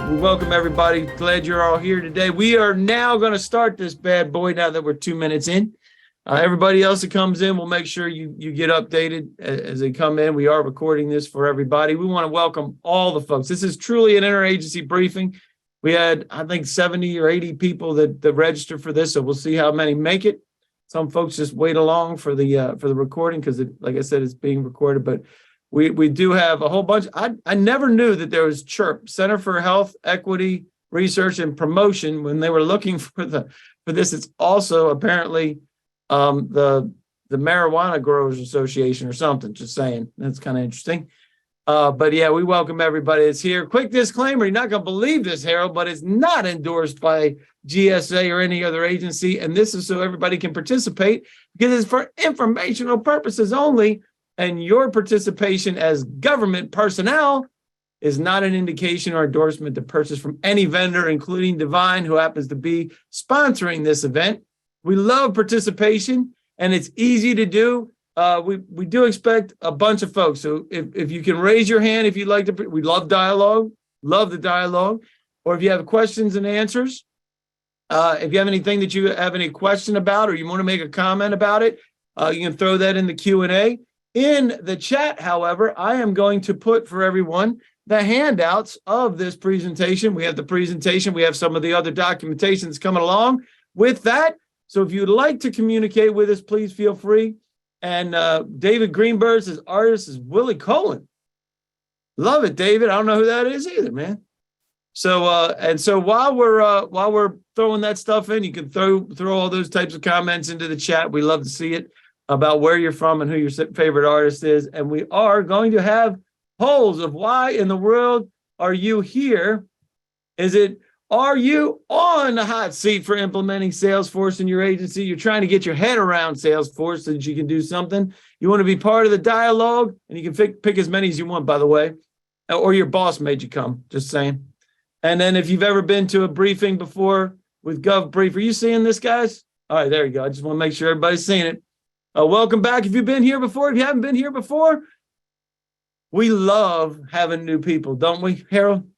We welcome everybody. Glad you're all here today. We are now going to start this bad boy now that we're 2 minutes in. Everybody else that comes in, we'll make sure you get updated as they come in. We are recording this for everybody. We want to welcome all the folks. This is truly an interagency briefing. We had, I think, 70 or 80 people that registered for this, so we'll see how many make it. Some folks just wait along for the recording because, like I said, it's being recorded. But we do have a whole bunch. I never knew that there was CHIRP, Center for Health, Equity, Research, and Promotion. When they were looking for this, it's also apparently the Marijuana Growers Association or something. Just saying, that's kind of interesting. But yeah, we welcome everybody that's here. Quick disclaimer: you're not going to believe this, Harold, but it's not endorsed by GSA or any other agency, and this is so everybody can participate because it's for informational purposes only. And your participation as government personnel is not an indication or endorsement to purchase from any vendor, including Divine, who happens to be sponsoring this event. We love participation, and it's easy to do. We do expect a bunch of folks. So if you can raise your hand, if you'd like to, we love dialogue, love the dialogue. Or if you have questions and answers, if you have anything that you have any question about, or you want to make a comment about it, you can throw that in the Q&A. In the chat, however, I am going to put for everyone the handouts of this presentation. We have the presentation. We have some of the other documentations coming along with that. So if you'd like to communicate with us, please feel free. And David Greenberg says artist is Willie Colin. Love it, David. I don't know who that is either, man. So so while we're throwing that stuff in, you can throw all those types of comments into the chat. We love to see it about where you're from and who your favorite artist is. And we are going to have polls of why in the world are you here? Are you on the hot seat for implementing Salesforce in your agency? You're trying to get your head around Salesforce so that you can do something. You want to be part of the dialogue, and you can pick as many as you want, by the way, or your boss made you come, just saying. And then if you've ever been to a briefing before with GovBrief, are you seeing this, guys? All right, there you go. I just want to make sure everybody's seeing it. Welcome back. If you've been here before, if you haven't been here before, we love having new people, don't we, Harold?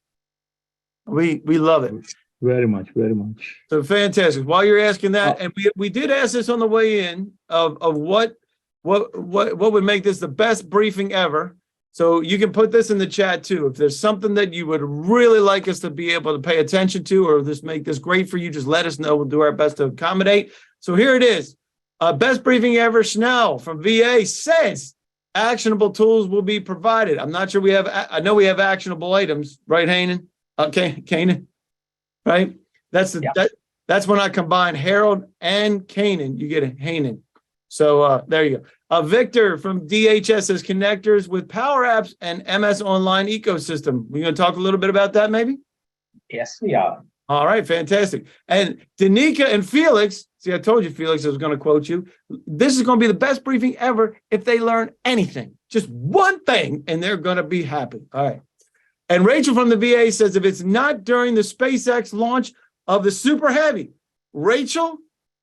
We love it. Very much, very much. So fantastic. While you're asking that, and we did ask this on the way in of what would make this the best briefing ever. So you can put this in the chat too. If there's something that you would really like us to be able to pay attention to, or make this great for you, just let us know. We'll do our best to accommodate. So here it is. Best briefing ever. Schnell from VA says actionable tools will be provided. I'm not sure I know we have actionable items, right, Hanan? Okay, Kanan, right? That's when I combine Harold and Kanan, you get a Hanan. So there you go. Victor from DHS says connectors with Power Apps and MS Online ecosystem. We're going to talk a little bit about that, maybe? Yes, we are. All right, fantastic. And Danica and Felix, see, I told you, Felix, I was going to quote you. This is going to be the best briefing ever if they learn anything, just one thing, and they're going to be happy. All right. And Rachel from the VA says if it's not during the SpaceX launch of the Super Heavy. Rachel,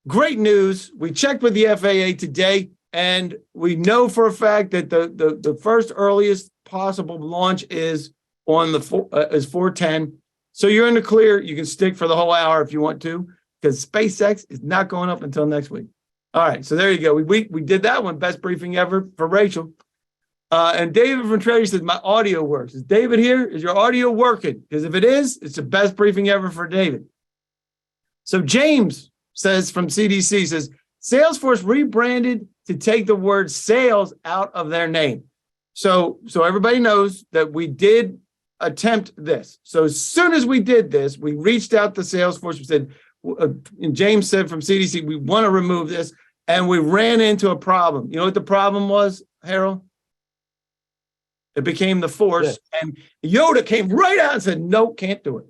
great news. We checked with the FAA today, and we know for a fact that the first earliest possible launch is on is 4/10. So you're in the clear. You can stick for the whole hour if you want to, because SpaceX is not going up until next week. All right, so there you go. We did that one, best briefing ever for Rachel. And David from Treasury says, my audio works. Is David here? Is your audio working? Because if it is, it's the best briefing ever for David. So James says from CDC, says, Salesforce rebranded to take the word sales out of their name. So everybody knows that we did attempt this. So as soon as we did this, we reached out to Salesforce. We said, and James said from CDC, we want to remove this. And we ran into a problem. You know what the problem was, Harold? It became the force. Yeah. And Yoda came right out and said, no, can't do it.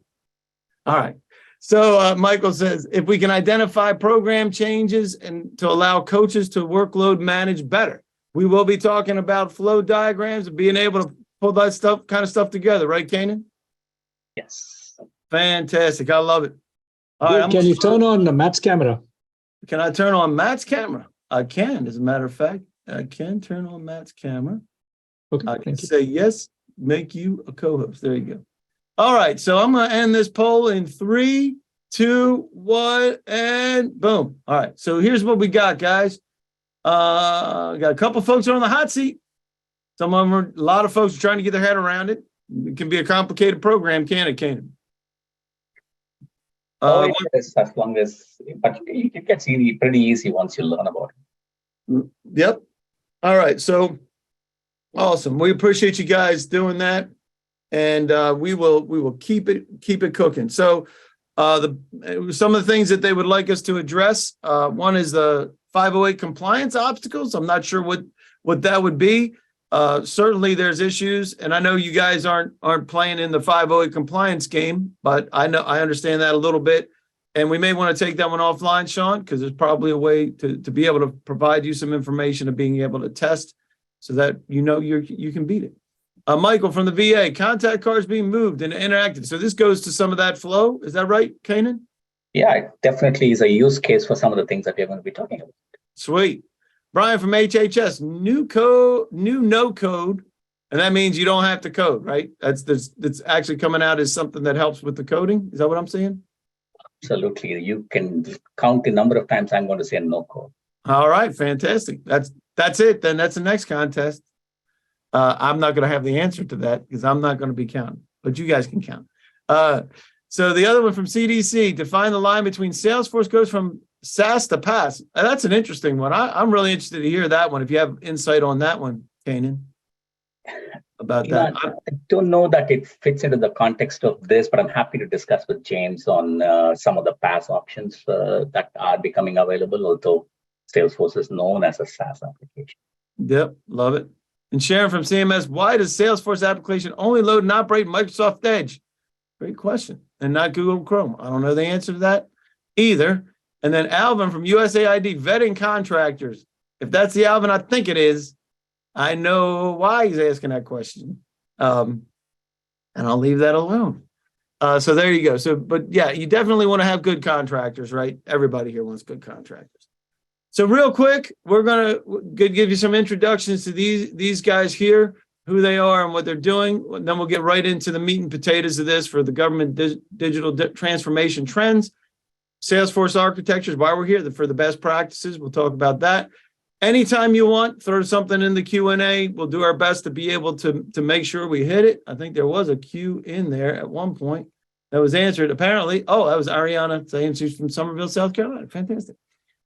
All right. So Michael says, if we can identify program changes and to allow coaches to workload manage better, we will be talking about flow diagrams and being able to pull that kind of stuff together, right, Kanan? Yes. Fantastic. I love it. All right, can you turn on Matt's camera? Can I turn on Matt's camera? I can, as a matter of fact. I can turn on Matt's camera. Okay, I can say yes, make you a co-host. There you go. All right, so I'm going to end this poll in 3, 2, 1, and boom. All right, so here's what we got, guys. Got a couple folks on the hot seat. Some of them are, a lot of folks are trying to get their head around it. It can be a complicated program, can it, Kanan? It is, as long as, but it gets pretty easy once you learn about it. Yep. All right, so awesome. We appreciate you guys doing that. And we will keep it cooking. So some of the things that they would like us to address. One is the 508 compliance obstacles. I'm not sure what that would be. Certainly there's issues, and I know you guys aren't playing in the 508 compliance game, but I understand that a little bit. And we may want to take that one offline, Sean, because there's probably a way to be able to provide you some information of being able to test so that you can beat it. Michael from the VA, contact cards being moved and interacted. So this goes to some of that flow. Is that right, Kanan? Yeah, it definitely is a use case for some of the things that we're going to be talking about. Sweet. Brian from HHS, new no code. And that means you don't have to code, right? That's actually coming out as something that helps with the coding. Is that what I'm saying? Absolutely. You can count the number of times I'm going to say no code. All right, fantastic. That's it. Then that's the next contest. I'm not going to have the answer to that because I'm not going to be counting, but you guys can count. So the other one from CDC, define the line between SalesForce goes from SaaS to PaaS. That's an interesting one. I'm really interested to hear that one. If you have insight on that one, Kanan, about that. I don't know that it fits into the context of this, but I'm happy to discuss with James on some of the PaaS options that are becoming available, although SalesForce is known as a SaaS application. Yep, love it. And Sharon from CMS, why does Salesforce application only load and operate Microsoft Edge? Great question. And not Google Chrome. I don't know the answer to that either. And then Alvin from USAID, vetting contractors. If that's the Alvin I think it is, I know why he's asking that question. And I'll leave that alone. So there you go. So, but yeah, you definitely want to have good contractors, right? Everybody here wants good contractors. So real quick, we're going to give you some introductions to these guys here, who they are and what they're doing. Then we'll get right into the meat and potatoes of this for the government digital transformation trends, Salesforce architectures, why we're here, for the best practices. We'll talk about that. Anytime you want, throw something in the Q&A. We'll do our best to be able to make sure we hit it. I think there was a Q in there at one point that was answered, apparently. Oh, that was Ariana saying she's from Somerville, South Carolina. Fantastic.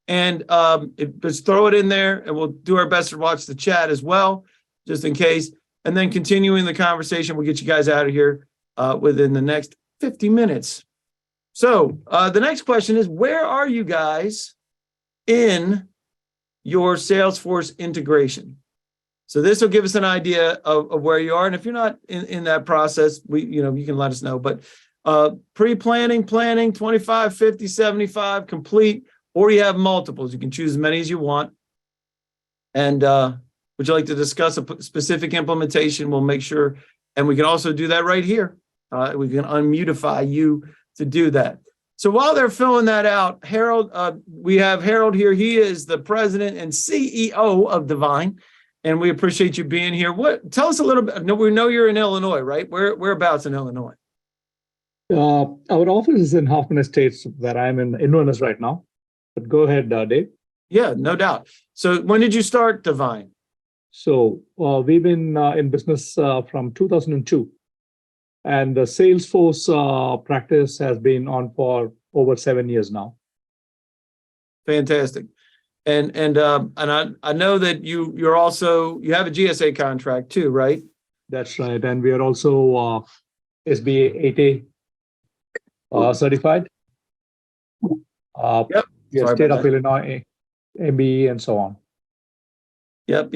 And just throw it in there, and we'll do our best to watch the chat as well, just in case. And then continuing the conversation, we'll get you guys out of here within the next 50 minutes. So the next question is, where are you guys in your Salesforce integration? So this will give us an idea of where you are. And if you're not in that process, you can let us know. But pre-planning, planning, 25, 50, 75, complete, or you have multiples. You can choose as many as you want. And would you like to discuss a specific implementation? We'll make sure, and we can also do that right here. We can unmutify you to do that. So while they're filling that out, Harold, we have Harold here. He is the president and CEO of Divine, and we appreciate you being here. Tell us a little bit. We know you're in Illinois, right? Whereabouts in Illinois? Our office is in Hoffman Estates, where I'm in Inverness right now. But go ahead, Dave. Yeah, no doubt. So when did you start Divine? So we've been in business from 2002. And the Salesforce practice has been on for over 7 years now. Fantastic. And I know that you have a GSA contract too, right? That's right. And we are also SBA 8A certified. Yep. Yes, State of Illinois, MBE, and so on. Yep.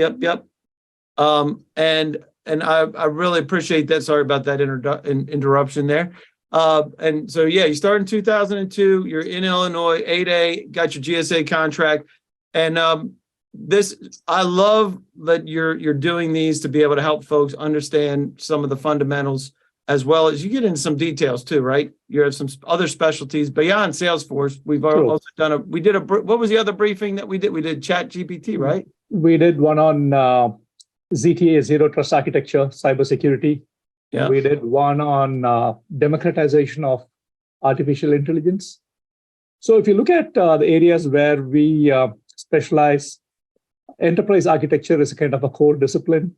And I really appreciate that. Sorry about that interruption there. And so, yeah, you started in 2002. You're in Illinois, 8A, got your GSA contract. And I love that you're doing these to be able to help folks understand some of the fundamentals, as well as you get into some details too, right? You have some other specialties beyond Salesforce. We've also done what was the other briefing that we did? We did Chat GPT, right? We did one on ZTA, Zero Trust Architecture, cybersecurity. Yeah. We did one on democratization of artificial intelligence. So if you look at the areas where we specialize, enterprise architecture is a kind of a core discipline.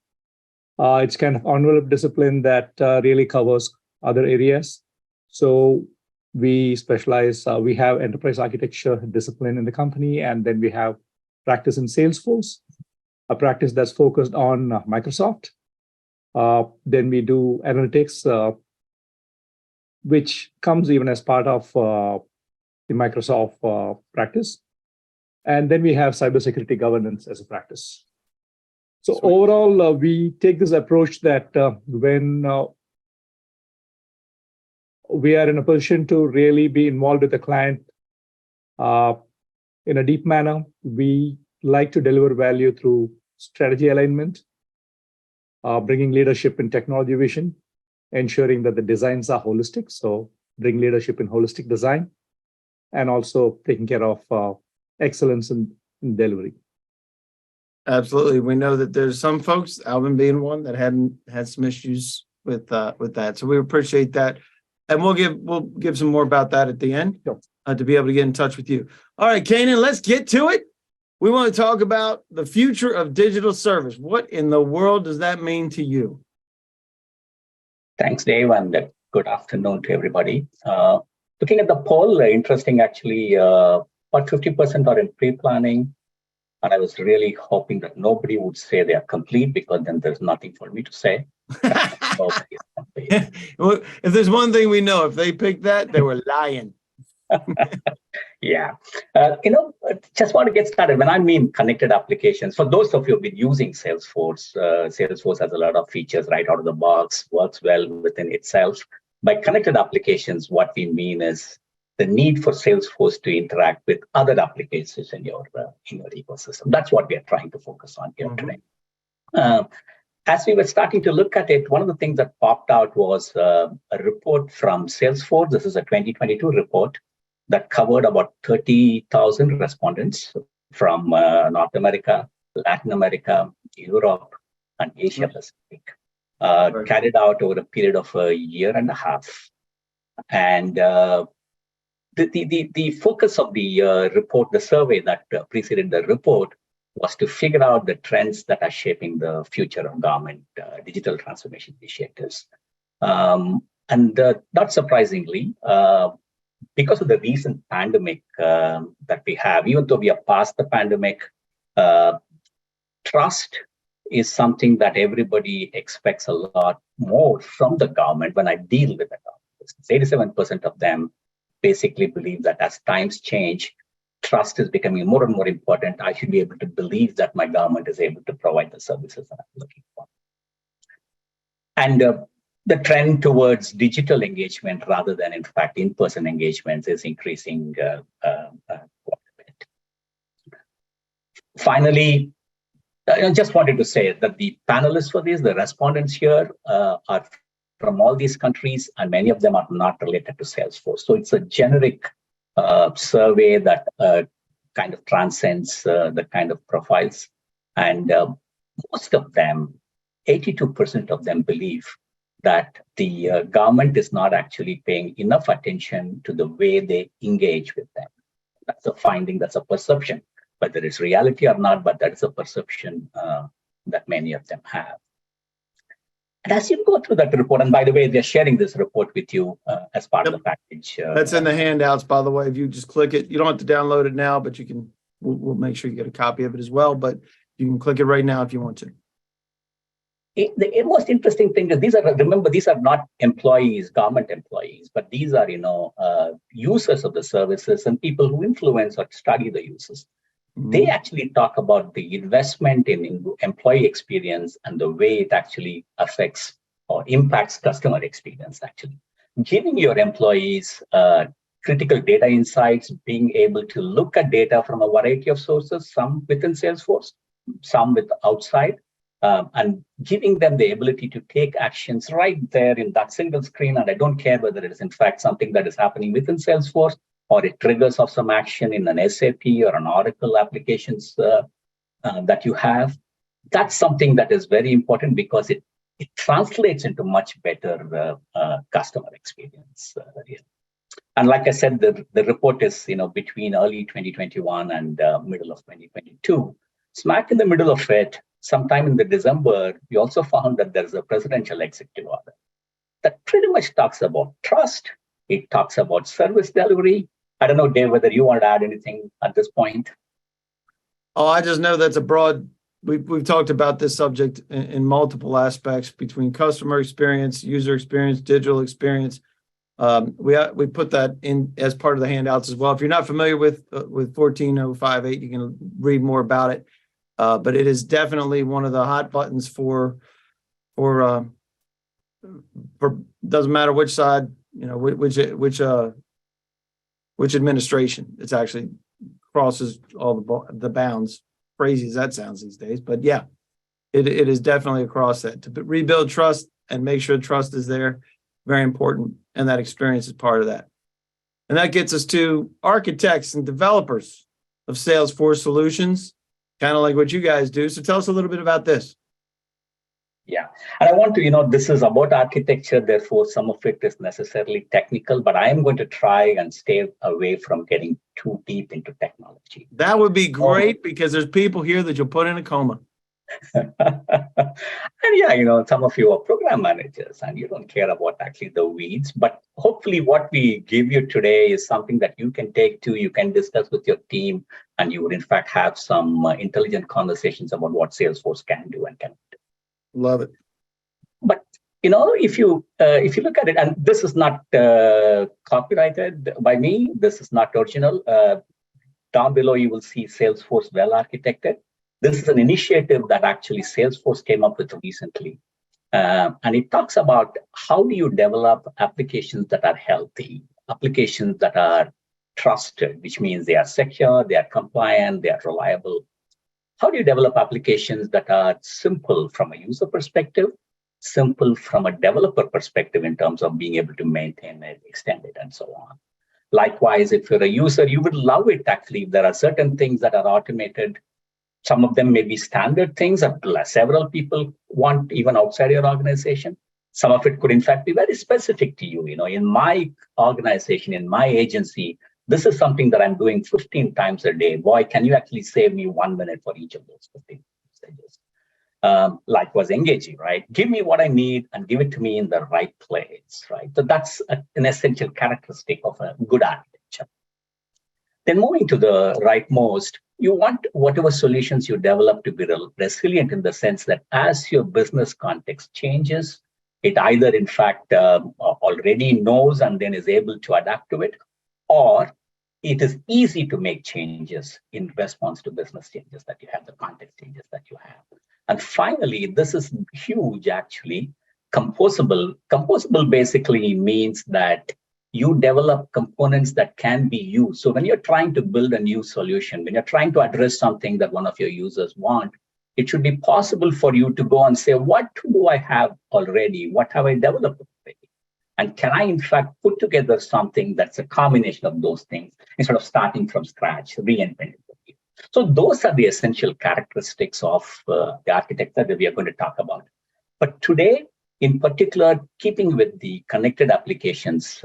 It's kind of envelope discipline that really covers other areas. So we specialize, we have enterprise architecture discipline in the company, and then we have practice in SalesForce, a practice that's focused on Microsoft. Then we do analytics, which comes even as part of the Microsoft practice. And then we have cybersecurity governance as a practice. So Sweet. Overall, we take this approach that when we are in a position to really be involved with the client in a deep manner, we like to deliver value through strategy alignment, bringing leadership in technology vision, ensuring that the designs are holistic. So bring leadership in holistic design, and also taking care of excellence in delivery. Absolutely. We know that there's some folks, Alvin being one, that hadn't had some issues with that. So we appreciate that. And we'll give some more about that at the end. Sure. To be able to get in touch with you. All right, Kanan, let's get to it. We want to talk about the future of digital service. What in the world does that mean to you? Thanks, Dave, and good afternoon to everybody. Looking at the poll, interesting actually, about 50% are in pre-planning. And I was really hoping that nobody would say they are complete, because then there's nothing for me to say. Well, if there's one thing we know, if they picked that, they were lying. Yeah. Just want to get started. When I mean connected applications, for those of you who've been using Salesforce, Salesforce has a lot of features right out of the box, works well within itself. By connected applications, what we mean is the need for Salesforce to interact with other applications in your ecosystem. That's what we are trying to focus on here today. As we were starting to look at it, one of the things that popped out was a report from Salesforce. This is a 2022 report that covered about 30,000 respondents from North America, Latin America, Europe, and Asia Pacific, carried out over a period of a year and a half. And the focus of the report, the survey that preceded the report, was to figure out the trends that are shaping the future of government digital transformation initiatives. And not surprisingly, because of the recent pandemic that we have, even though we are past the pandemic, trust is something that everybody expects a lot more from the government. When I deal with the government, 87% of them basically believe that as times change, trust is becoming more and more important. I should be able to believe that my government is able to provide the services that I'm looking for. And the trend towards digital engagement rather than, in fact, in-person engagements is increasing quite a bit. Finally, I just wanted to say that the panelists for this, the respondents here, are from all these countries, and many of them are not related to Salesforce. So it's a generic survey that kind of transcends the kind of profiles. And most of them, 82% of them, believe that the government is not actually paying enough attention to the way they engage with them. That's a finding, that's a perception, whether it's reality or not, but that is a perception that many of them have. And as you go through that report, and by the way, they're sharing this report with you as part of the package. That's in the handouts, by the way. If you just click it, you don't have to download it now, but you can. We'll make sure you get a copy of it as well. But you can click it right now if you want to. The most interesting thing is these are not employees, government employees, but these are users of the services and people who influence or study the users. They actually talk about the investment in employee experience and the way it actually affects or impacts customer experience, actually. Giving your employees critical data insights, being able to look at data from a variety of sources, some within Salesforce, some with outside, and giving them the ability to take actions right there in that single screen. And I don't care whether it is in fact something that is happening within Salesforce, or it triggers off some action in an SAP or an Oracle applications that you have. That's something that is very important because it it translates into much better customer experience. And like I said, the report is between early 2021 and middle of 2022. Smack in the middle of it, sometime in the December, we also found that there's a presidential executive order that pretty much talks about trust. It talks about service delivery. I don't know, Dave, whether you want to add anything at this point. Oh, I just know that's a broad. We've talked about this subject in multiple aspects between customer experience, user experience, digital experience. We put that in as part of the handouts as well. If you're not familiar with 14058, you can read more about it. But it is definitely one of the hot buttons for doesn't matter which side, which administration. It's actually crosses all the bounds. Crazy as that sounds these days, but yeah, it is definitely across that to rebuild trust and make sure trust is there. Very important, and that experience is part of that. And that gets us to architects and developers of SalesForce solutions, kind of like what you guys do. So tell us a little bit about this. Yeah, and I want to, this is about architecture, therefore some of it is necessarily technical, but I am going to try and stay away from getting too deep into technology. That would be great because there's people here that you'll put in a coma. And yeah, some of you are program managers and you don't care about actually the weeds, but hopefully what we give you today is something that you can take to, you can discuss with your team, and you would in fact have some intelligent conversations about what Salesforce can do and cannot do. Love it. But if you look at it, and this is not copyrighted by me, this is not original. Down below, you will see Salesforce Well Architected. This is an initiative that actually Salesforce came up with recently. And it talks about how do you develop applications that are healthy, applications that are trusted, which means they are secure, they are compliant, they are reliable. How do you develop applications that are simple from a user perspective, simple from a developer perspective in terms of being able to maintain it, extend it, and so on? Likewise, if you're a user, you would love it actually if there are certain things that are automated. Some of them may be standard things that several people want even outside your organization. Some of it could in fact be very specific to you. In my organization, in my agency, this is something that I'm doing 15 times a day. Boy, can you actually save me 1 minute for each of those 15 stages? Likewise, engaging, right? Give me what I need and give it to me in the right place, right? So that's an essential characteristic of a good architecture. Then moving to the rightmost, you want whatever solutions you develop to be resilient in the sense that as your business context changes, it either in fact already knows and then is able to adapt to it, or it is easy to make changes in response to business changes that you have, the context changes that you have. And finally, this is huge actually, composable. Composable basically means that you develop components that can be used. So when you're trying to build a new solution, when you're trying to address something that one of your users want, it should be possible for you to go and say, what do I have already? What have I developed already? And can I, in fact, put together something that's a combination of those things instead of starting from scratch, reinventing it? So those are the essential characteristics of the architecture that we are going to talk about. But today, in particular, keeping with the connected applications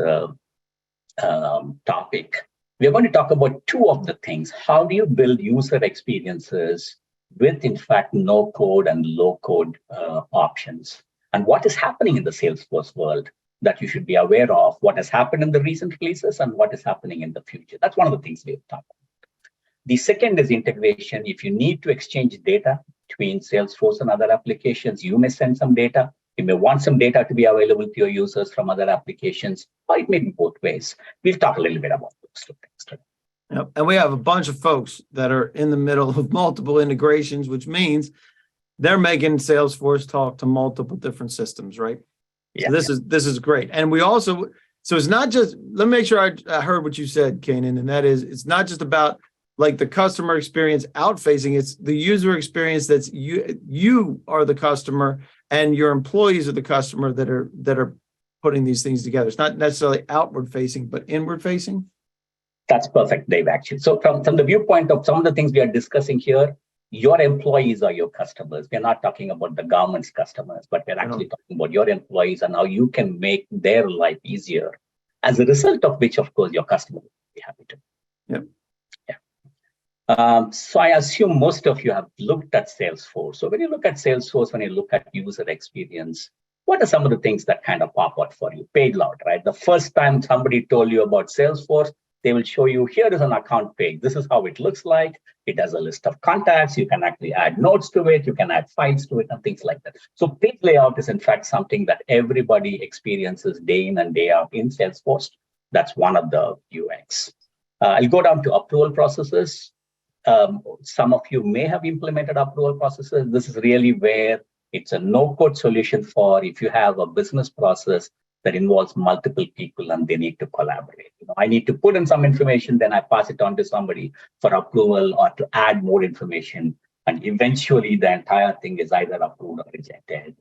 topic, we are going to talk about two of the things. How do you build user experiences with, in fact, no code and low code options? And what is happening in the Salesforce world that you should be aware of, what has happened in the recent releases and what is happening in the future? That's one of the things we've talked about. The second is integration. If you need to exchange data between Salesforce and other applications, you may send some data. You may want some data to be available to your users from other applications, or it may be both ways. We'll talk a little bit about those two things today. Yep. And we have a bunch of folks that are in the middle of multiple integrations, which means they're making Salesforce talk to multiple different systems, right? Yeah. So this is great. And we also, so it's not just, let me make sure I heard what you said, Kanan, and that is, it's not just about like the customer experience out facing, it's the user experience that's you are the customer and your employees are the customer that are putting these things together. It's not necessarily outward facing, but inward facing. That's perfect, Dave, actually. So from the viewpoint of some of the things we are discussing here, your employees are your customers. We're not talking about the government's customers, but we're actually talking about your employees and how you can make their life easier. As a result of which, of course, your customer will be happy to. Yep. Yeah. So I assume most of you have looked at Salesforce. So when you look at Salesforce, when you look at user experience, what are some of the things that kind of pop out for you? Page layout, right? The first time somebody told you about Salesforce, they will show you, here is an account page. This is how it looks like. It has a list of contacts. You can actually add notes to it. You can add files to it and things like that. So page layout is in fact something that everybody experiences day in and day out in Salesforce. That's one of the UX. I'll go down to approval processes. Some of you may have implemented approval processes. This is really where it's a no-code solution for if you have a business process that involves multiple people and they need to collaborate. I need to put in some information, then I pass it on to somebody for approval or to add more information. And eventually the entire thing is either approved or rejected,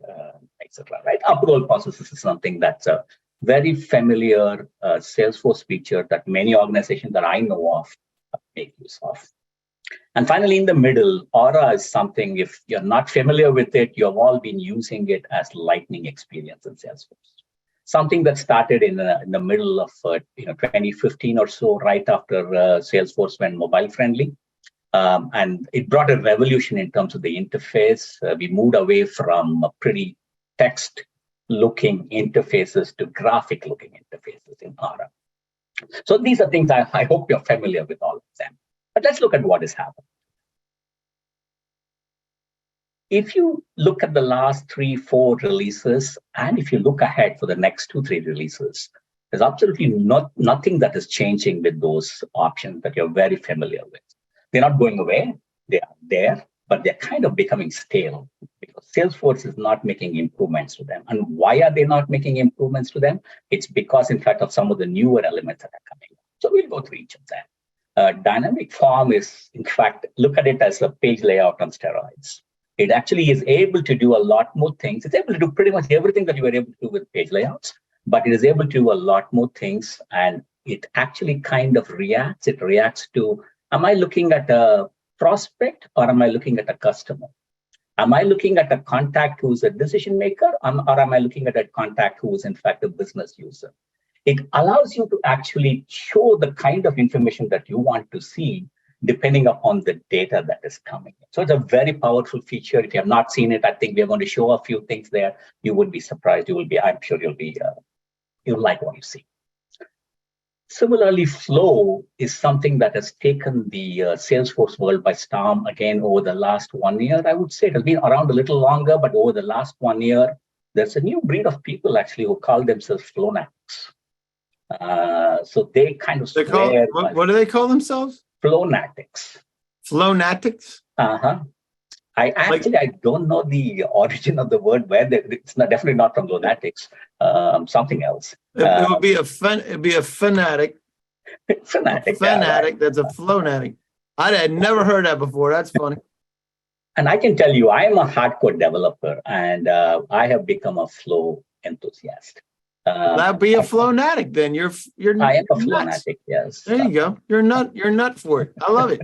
etc. Right? Approval processes is something that's a very familiar Salesforce feature that many organizations that I know of make use of. And finally, in the middle, Aura is something, if you're not familiar with it, you've all been using it as lightning experience in Salesforce. Something that started in the middle of 2015 or so, right after Salesforce went mobile friendly. And it brought a revolution in terms of the interface. We moved away from pretty text-looking interfaces to graphic-looking interfaces in Aura. So these are things I hope you're familiar with all of them. But let's look at what is happening. If you look at the last 3-4 releases, and if you look ahead for the next 2-3 releases, there's absolutely nothing that is changing with those options that you're very familiar with. They're not going away. They are there, but they're kind of becoming stale because Salesforce is not making improvements to them. And why are they not making improvements to them? It's because, in fact, of some of the newer elements that are coming. So we'll go through each of them. Dynamic form is, in fact, look at it as a page layout on steroids. It actually is able to do a lot more things. It's able to do pretty much everything that you were able to do with page layouts, but it is able to do a lot more things. And it actually kind of reacts. It reacts to, am I looking at a prospect or am I looking at a customer? Am I looking at a contact who's a decision maker or am I looking at a contact who is in fact a business user? It allows you to actually show the kind of information that you want to see depending upon the data that is coming. So it's a very powerful feature. If you have not seen it, I think we're going to show a few things there. You would be surprised. I'm sure you'll like what you see. Similarly, flow is something that has taken the Salesforce world by storm again over the last 1 year. I would say it has been around a little longer, but over the last 1 year, there's a new breed of people actually who call themselves Flownatics. So they kind of swear. What do they call themselves? Flownatics. Flownatics? I don't know the origin of the word. It's definitely not from Flownatics. Something else. It would be it'd be a fanatic. Fanatic. Fanatic. That's a flownatic. I had never heard that before. That's funny. And I can tell you, I am a hardcore developer, and I have become a flow enthusiast. That'd be a flownatic then. You're I am a nuts. flownatic, yes. There you go. You're nut for it. I love it.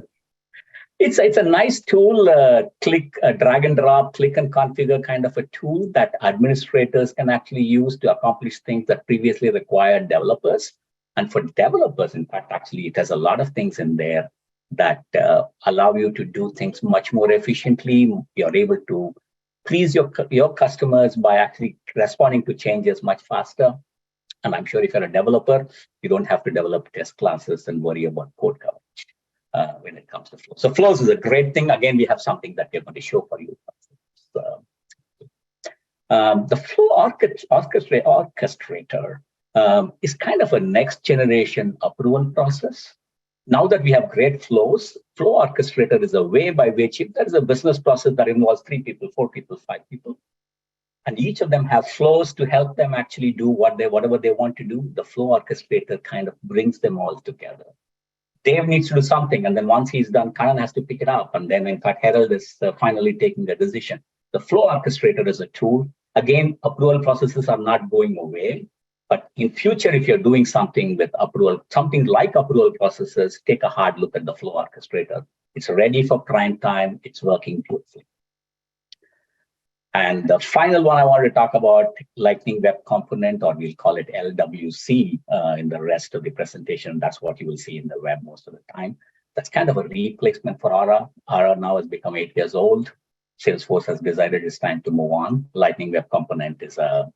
It's a nice tool, drag and drop, click and configure kind of a tool that administrators can actually use to accomplish things that previously required developers. And for developers, in fact, actually, it has a lot of things in there that allow you to do things much more efficiently. You're able to please your customers by actually responding to changes much faster. And I'm sure if you're a developer, you don't have to develop test classes and worry about code coverage when it comes to flows. So flows is a great thing. Again, we have something that we're going to show for you. The flow orchestrator is kind of a next generation approval process. Now that we have great flows, flow orchestrator is a way by which if there is a business process that involves 3 people, 4 people, 5 people, and each of them have flows to help them actually do whatever they want to do, the flow orchestrator kind of brings them all together. Dave needs to do something, and then once he's done, Karan has to pick it up, and then in fact, Harold is finally taking the decision. The flow orchestrator is a tool. Again, approval processes are not going away. But in future, if you're doing something with approval, something like approval processes, take a hard look at the flow orchestrator. It's ready for prime time. It's working beautifully. And the final one I want to talk about, Lightning Web Component, or we'll call it LWC in the rest of the presentation. That's what you will see in the web most of the time. That's kind of a replacement for Aura. Aura now has become 8 years old. Salesforce has decided it's time to move on. Lightning Web Component is a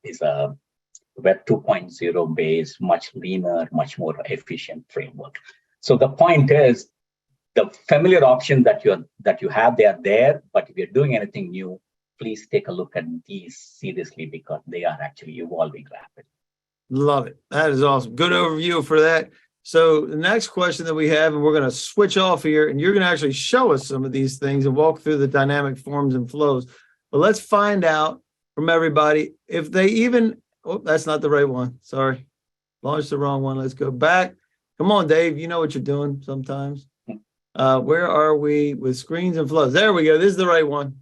Web 2.0 based, much leaner, much more efficient framework. So the point is, the familiar options that you have, they are there. But if you're doing anything new, please take a look at these seriously because they are actually evolving rapidly. Love it. That is awesome. Good overview for that. So the next question that we have, and we're going to switch off here, and you're going to actually show us some of these things and walk through the dynamic forms and flows. But let's find out from everybody if they even, oh, that's not the right one. Sorry. Launched the wrong one. Let's go back. Come on, Dave. You know what you're doing sometimes. Where are we with screens and flows? There we go. This is the right one.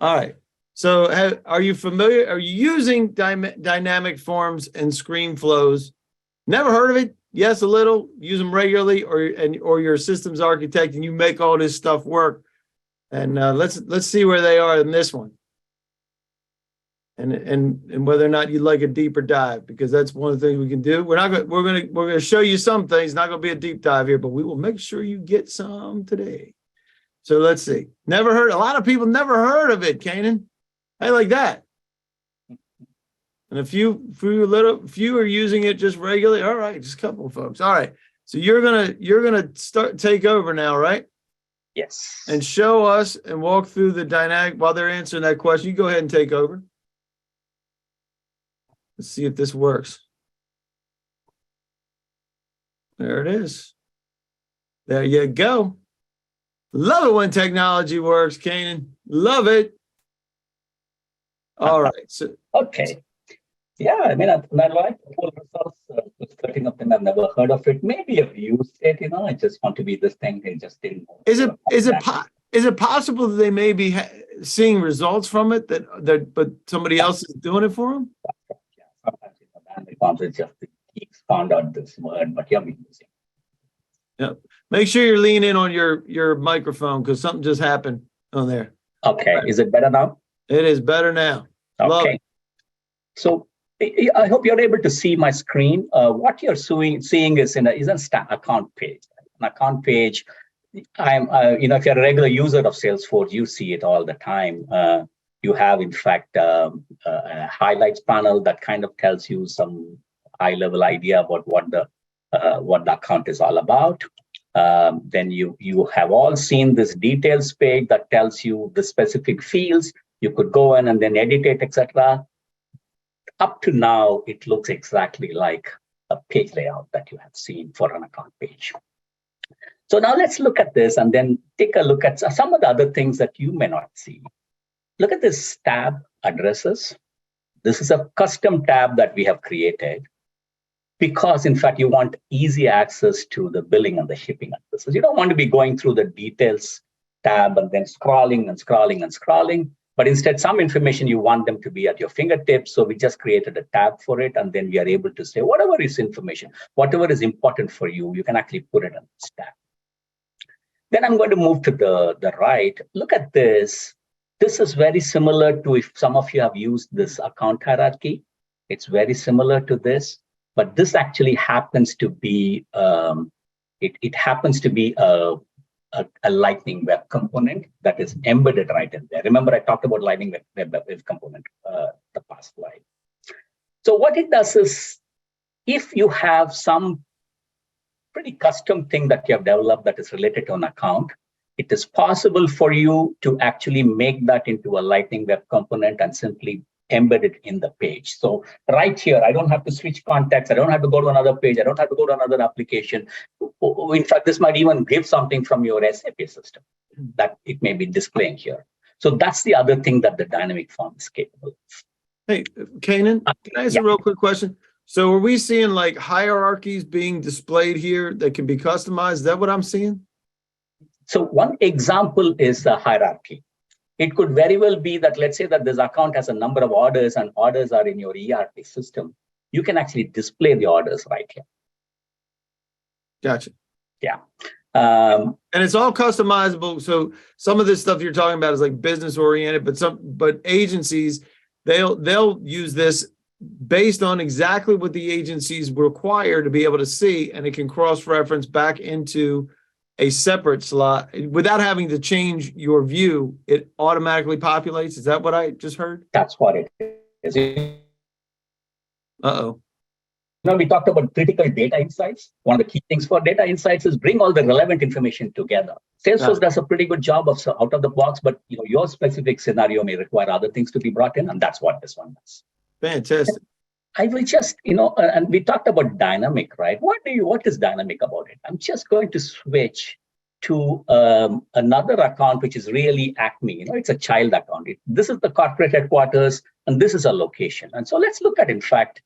All right. So are you familiar? Are you using dynamic forms and screen flows? Never heard of it? Yes, a little. Use them regularly, or you're a systems architect and you make all this stuff work. And let's see where they are in this one. And whether or not you'd like a deeper dive, because that's one of the things we can do. We're gonna show you some things. Not gonna be a deep dive here, but we will make sure you get some today. So let's see. Never heard. A lot of people never heard of it, Kanan. Hey, like that. And a few are using it just regularly. All right, just a couple of folks. All right. So you're gonna take over now, right? Yes. And show us and walk through the dynamic while they're answering that question. You go ahead and take over. Let's see if this works. There it is. There you go. Love it when technology works, Kanan. Love it. All right. So okay. Yeah, I mean, I like the whole results. 13 of them I've never heard of it. Maybe I've used it, I just want to be this thing. They just didn't know. Is it possible that they may be seeing results from it but somebody else is doing it for them? Yeah, sometimes it's just the geeks found out this word, but yeah, we're using. Yep. Make sure you're leaning in on your microphone because something just happened on there. Okay. Right. Is it better now? It is better now. Okay. Love it. So I hope you're able to see my screen. What you're seeing is an account page. An account page. If you're a regular user of Salesforce, you see it all the time. You have, in fact, a highlights panel that kind of tells you some high-level idea about what the account is all about. Then you have all seen this details page that tells you the specific fields. You could go in and then edit it, etc. Up to now, it looks exactly like a page layout that you have seen for an account page. So now let's look at this and then take a look at some of the other things that you may not see. Look at this tab, addresses. This is a custom tab that we have created because, in fact, you want easy access to the billing and the shipping addresses. You don't want to be going through the details tab and then scrolling and scrolling and scrolling. But instead, some information you want them to be at your fingertips. So we just created a tab for it. And then we are able to say, whatever is information, whatever is important for you, you can actually put it on this tab. Then I'm going to move to the right. Look at this. This is very similar to if some of you have used this account hierarchy. It's very similar to this. But this actually happens to be, it happens to be a Lightning Web component that is embedded right in there. Remember, I talked about Lightning Web component the past slide. So what it does is, if you have some pretty custom thing that you have developed that is related to an account, it is possible for you to actually make that into a Lightning Web component and simply embed it in the page. So right here, I don't have to switch contacts. I don't have to go to another page. I don't have to go to another application. In fact, this might even give something from your SAP system that it may be displaying here. So that's the other thing that the dynamic form is capable of. Hey, Kanan, can I ask a real quick question? So are we seeing like hierarchies being displayed here that can be customized? Is that what I'm seeing? So one example is a hierarchy. It could very well be that, let's say that this account has a number of orders and orders are in your ERP system. You can actually display the orders right here. Gotcha. Yeah. And it's all customizable. So some of this stuff you're talking about is like business oriented, but agencies, they'll use this based on exactly what the agencies require to be able to see, and it can cross-reference back into a separate slot without having to change your view. It automatically populates. Is that what I just heard? That's what it is. Uh-oh. We talked about critical data insights. One of the key things for data insights is bring all the relevant information together. Salesforce does a pretty good job of out of the box, but your specific scenario may require other things to be brought in, and that's what this one does. Fantastic. I will just, and we talked about dynamic, right? What is dynamic about it? I'm just going to switch to another account, which is really Acme. It's a child account. This is the corporate headquarters, and this is a location. And so let's look at, in fact,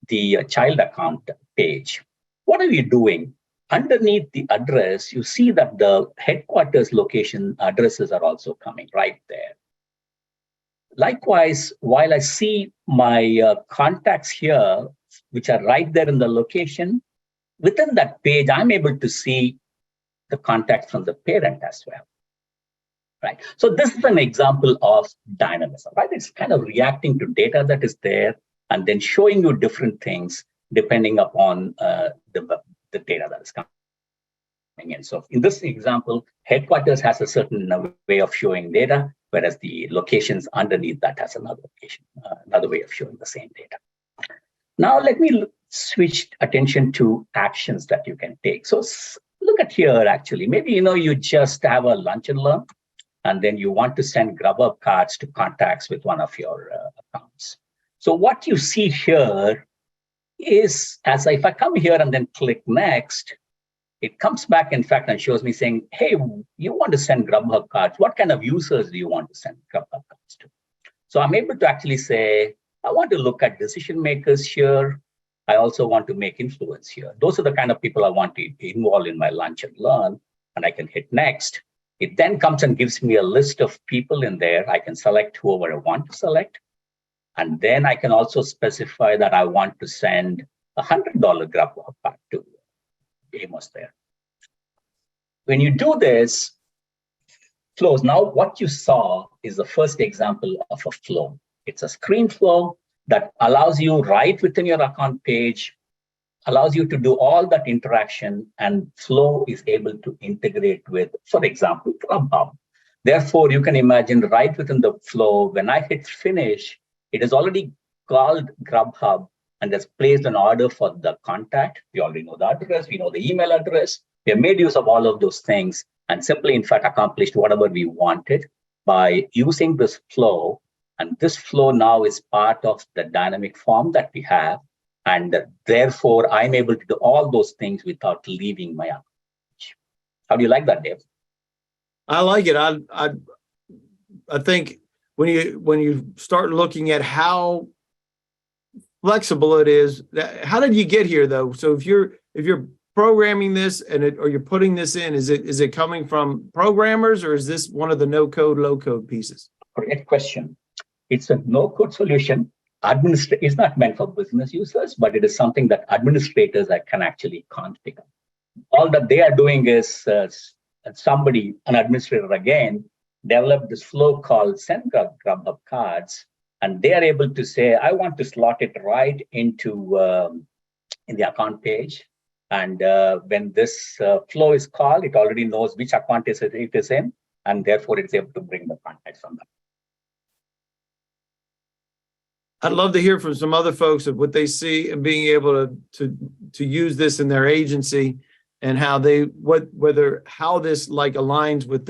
the child account page. What are you doing? Underneath the address, you see that the headquarters location addresses are also coming right there. Likewise, while I see my contacts here, which are right there in the location, within that page, I'm able to see the contacts from the parent as well. Right. So this is an example of dynamism, right? It's kind of reacting to data that is there and then showing you different things depending upon the data that is coming in. So in this example, headquarters has a certain way of showing data, whereas the locations underneath that has another way of showing the same data. Now let me switch attention to actions that you can take. So look at here, actually. Maybe you just have a lunch and learn, and then you want to send Grubhub cards to contacts with one of your accounts. So what you see here is, if I come here and then click next, it comes back, in fact, and shows me saying, hey, you want to send Grubhub cards. What kind of users do you want to send Grubhub cards to? So I'm able to actually say, I want to look at decision makers here. I also want to make influence here. Those are the kind of people I want to involve in my lunch and learn, and I can hit next. It then comes and gives me a list of people in there. I can select whoever I want to select. And then I can also specify that I want to send a $100 Grubhub card to Amos there. When you do this, flows. Now, what you saw is the first example of a flow. It's a screen flow that allows you right within your account page, allows you to do all that interaction, and flow is able to integrate with, for example, Grubhub. Therefore, you can imagine right within the flow, when I hit finish, it is already called Grubhub and has placed an order for the contact. We already know the address, we know the email address. We have made use of all of those things and simply, in fact, accomplished whatever we wanted by using this flow. And this flow now is part of the dynamic form that we have. And therefore, I'm able to do all those things without leaving my account. How do you like that, Dave? I like it. I think when you start looking at how flexible it is, how did you get here though? So if you're programming this or you're putting this in, is it coming from programmers, or is this one of the no code, low code pieces? Great question. It's a no code solution. It's not meant for business users, but it is something that administrators can actually configure. All that they are doing is an administrator again, developed this flow called send Grubhub cards, and they are able to say, I want to slot it right into in the account page. And when this flow is called, it already knows which account it is in, and therefore it's able to bring the contacts from them. I'd love to hear from some other folks of what they see and being able to use this in their agency and how this like aligns with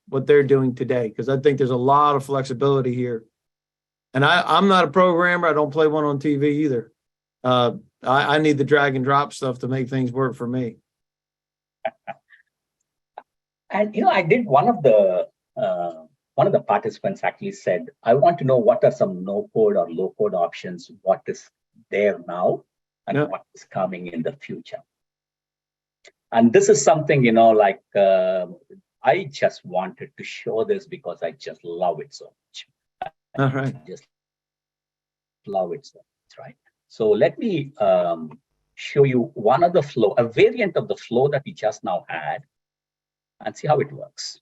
what they're doing today. Because I think there's a lot of flexibility here. And I'm not a programmer. I don't play one on TV either. I need the drag and drop stuff to make things work for me. And I did one of the participants actually said, I want to know what are some no code or low code options, what is there now, and what is coming in the future. And this is something, I just wanted to show this because I just love it so much. All right. I just love it so much, right? So let me show you one of the flow, a variant of the flow that we just now had. and see how it works.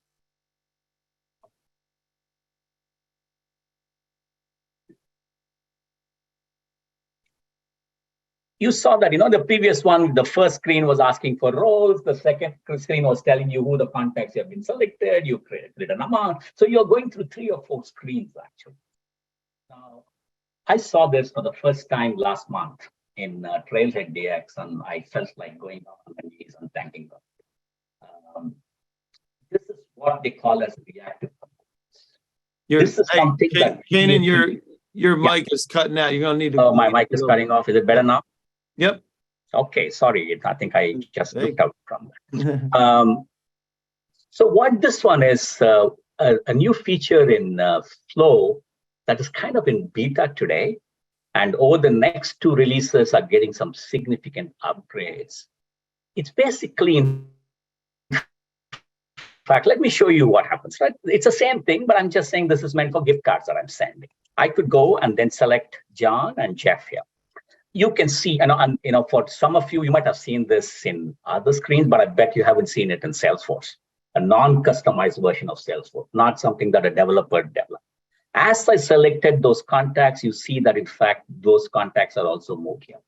You saw that, the previous one, the first screen was asking for roles. The second screen was telling you who the contacts you have been selected. You created an amount. So you're going through 3 or 4 screens, actually. Now, I saw this for the first time last month in Trailhead DX, and I felt like going on my knees and thanking them. This is what they call as reactive components. This is something that Kanan, your mic is cutting out. You're gonna need to. Oh, my mic is cutting off. Is it better now? Yep. Okay, sorry. I think I just looked out from that. So what this one is a new feature in Flow that is kind of in beta today, and over the next 2 releases are getting some significant upgrades. It's basically, in fact, let me show you what happens. Right? It's the same thing, but I'm just saying this is meant for gift cards that I'm sending. I could go and then select John and Jeff here. You can see, and for some of you, you might have seen this in other screens, but I bet you haven't seen it in SalesForce, a non-customized version of SalesForce, not something that a developer developed. As I selected those contacts, you see that, in fact, those contacts are also moved here.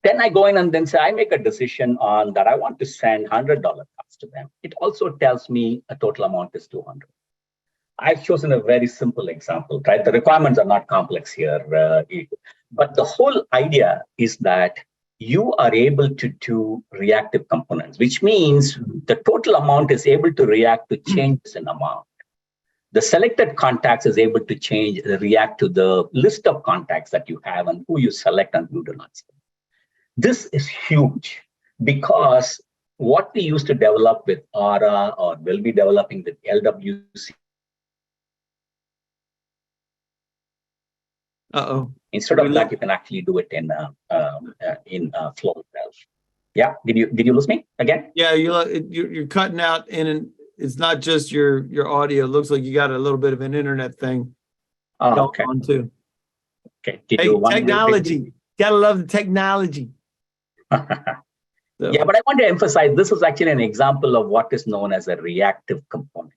Then I go in and then say, I make a decision on that I want to send $100 cards to them. It also tells me a total amount is 200. I've chosen a very simple example, right? The requirements are not complex here, but the whole idea is that you are able to do reactive components, which means the total amount is able to react to changes in amount. The selected contacts is able to react to the list of contacts that you have and who you select and who do not select. This is huge because what we used to develop with Aura or will be developing with LWC. Instead of that, you can actually do it in Flow itself. Yeah, did you lose me again? Yeah, you're cutting out, and it's not just your audio. It looks like you got a little bit of an internet thing Okay. on too. Okay. Technology. Gotta love the technology. Yeah, but I want to emphasize this is actually an example of what is known as a reactive component.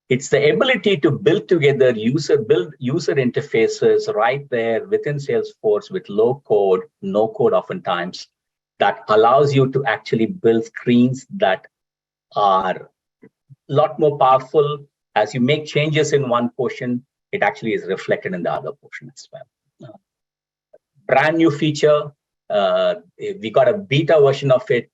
It's the ability to build together user interfaces right there within Salesforce with low code, no code oftentimes, that allows you to actually build screens that are a lot more powerful. As you make changes in one portion, it actually is reflected in the other portion as well. Brand new feature. We got a beta version of it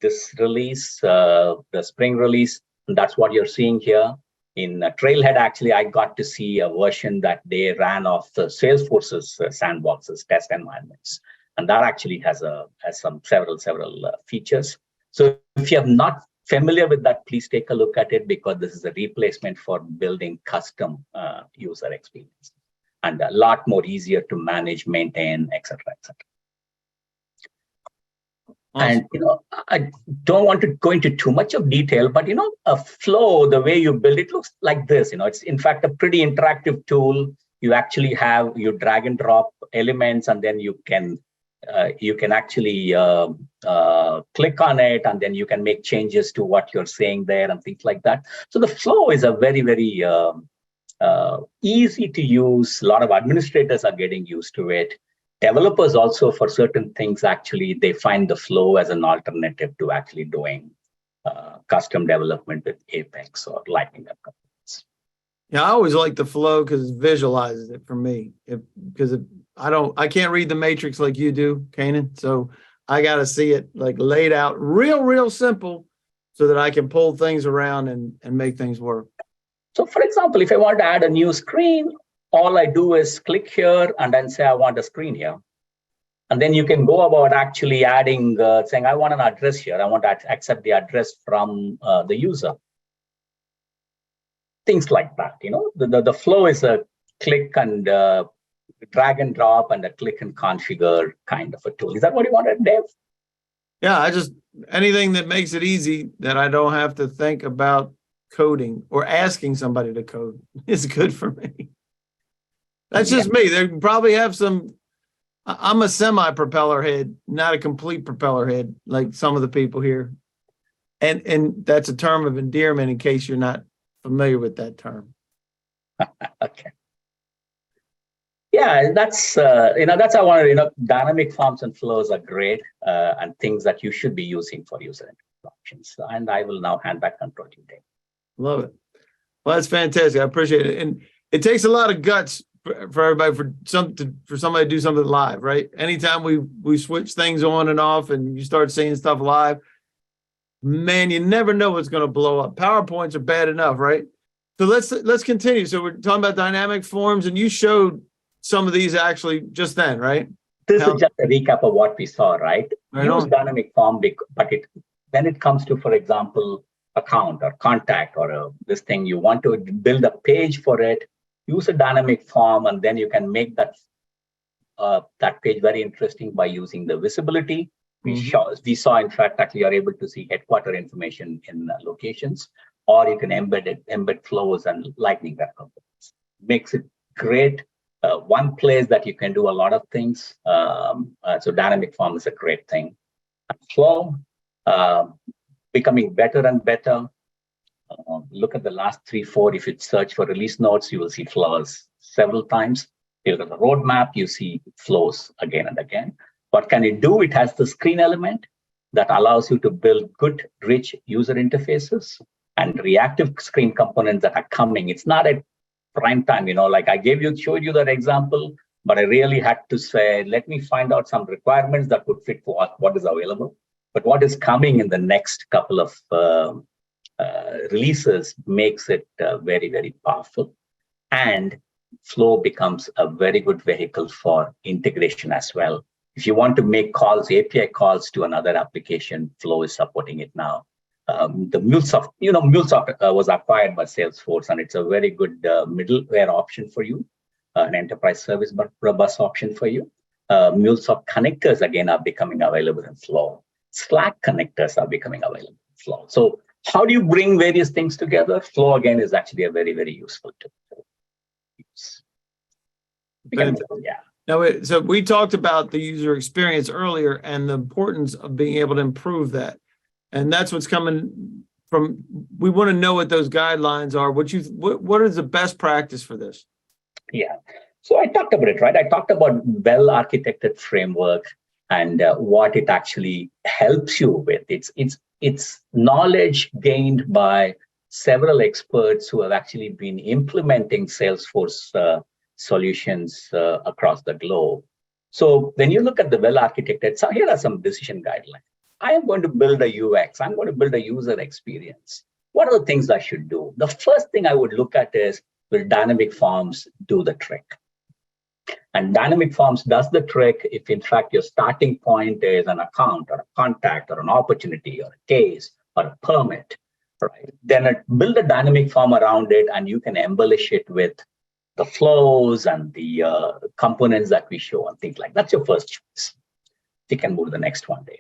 this release, the spring release, and that's what you're seeing here. In Trailhead, actually, I got to see a version that they ran off Salesforce's sandboxes, test environments, and that actually has several features. So if you're not familiar with that, please take a look at it because this is a replacement for building custom user experience and a lot more easier to manage, maintain, etc., etc. Awesome. And I don't want to go into too much of detail, but a Flow, the way you build it looks like this. It's in fact a pretty interactive tool. You actually have your drag and drop elements, and then you can actually click on it, and then you can make changes to what you're saying there and things like that. So the Flow is a very, very easy to use. A lot of administrators are getting used to it. Developers also, for certain things, actually, they find the Flow as an alternative to actually doing custom development with Apex or Lightning Web Components. Yeah, I always like the Flow because it visualizes it for me. I can't read the matrix like you do, Kanan. So I got to see it like laid out real simple so that I can pull things around and make things work. So for example, if I want to add a new screen, all I do is click here and then say I want a screen here. And then you can go about actually adding, saying I want an address here. I want to accept the address from the user. Things like that, the Flow is a click and drag and drop and a click and configure kind of a tool. Is that what you wanted, Dave? Yeah, anything that makes it easy that I don't have to think about coding or asking somebody to code is good for me. That's just me. They probably have I'm a semi-propeller head, not a complete propeller head like some of the people here. And that's a term of endearment in case you're not familiar with that term. Okay. Yeah, that's that's how I wanted. Dynamic forms and flows are great and things that you should be using for user interface options. And I will now hand back control to you, Dave. Love it. Well, that's fantastic. I appreciate it. And it takes a lot of guts for everybody for somebody to do something live, right? Anytime we switch things on and off and you start seeing stuff live, man, you never know what's going to blow up. PowerPoints are bad enough, right? So let's continue. So we're talking about dynamic forms, and you showed some of these actually just then, right? This is just a recap of what we saw, right? Use dynamic form, but when it comes to, for example, account or contact or this thing, you want to build a page for it, use a dynamic form, and then you can make that page very interesting by using the visibility. We saw, in fact, that you are able to see headquarter information in locations, or you can embed flows and lightning web components. Makes it great. One place that you can do a lot of things. So dynamic form is a great thing. Flow, becoming better and better. Look at the last 3, 4. If you search for release notes, you will see flows several times. You look at the roadmap, you see flows again and again. What can it do? It has the screen element that allows you to build good, rich user interfaces and reactive screen components that are coming. It's not at prime time, like I showed you that example, but I really had to say, let me find out some requirements that would fit for what is available. But what is coming in the next couple of releases makes it very, very powerful. And Flow becomes a very good vehicle for integration as well. If you want to make calls, API calls to another application, Flow is supporting it now. The MuleSoft, MuleSoft was acquired by SalesForce, and it's a very good middleware option for you, an enterprise service bus option for you. MuleSoft connectors, again, are becoming available in Flow. Slack connectors are becoming available in Flow. So how do you bring various things together? Flow, again, is actually a very, very useful tool. Yeah. Now, so we talked about the user experience earlier and the importance of being able to improve that. And that's what's coming from. We want to know what those guidelines are. What is the best practice for this? Yeah. So I talked about it, right? I talked about well-architected framework and what it actually helps you with. It's knowledge gained by several experts who have actually been implementing Salesforce solutions across the globe. So when you look at the well-architected, so here are some decision guidelines. I am going to build a UX. I'm going to build a user experience. What are the things I should do? The first thing I would look at is, will dynamic forms do the trick? And dynamic forms does the trick if, in fact, your starting point is an account or a contact or an opportunity or a case or a permit, right? Then build a dynamic form around it, and you can embellish it with the flows and the components that we show and things like that. That's your first choice. You can move to the next one, Dave.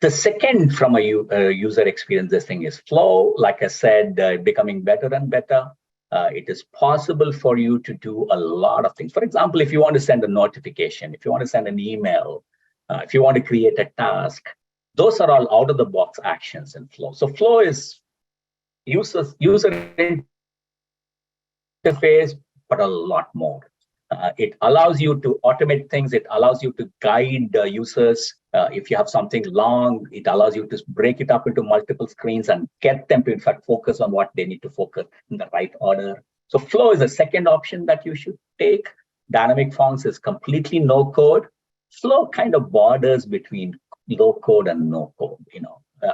The second from a user experience, this thing is Flow. Like I said, becoming better and better. It is possible for you to do a lot of things. For example, if you want to send a notification, if you want to send an email, if you want to create a task, those are all out-of-the-box actions in Flow. So Flow is user interface, but a lot more. It allows you to automate things. It allows you to guide users. If you have something long, it allows you to break it up into multiple screens and get them to, in fact, focus on what they need to focus in the right order. So Flow is a second option that you should take. Dynamic Forms is completely no code. Flow kind of borders between low code and no code.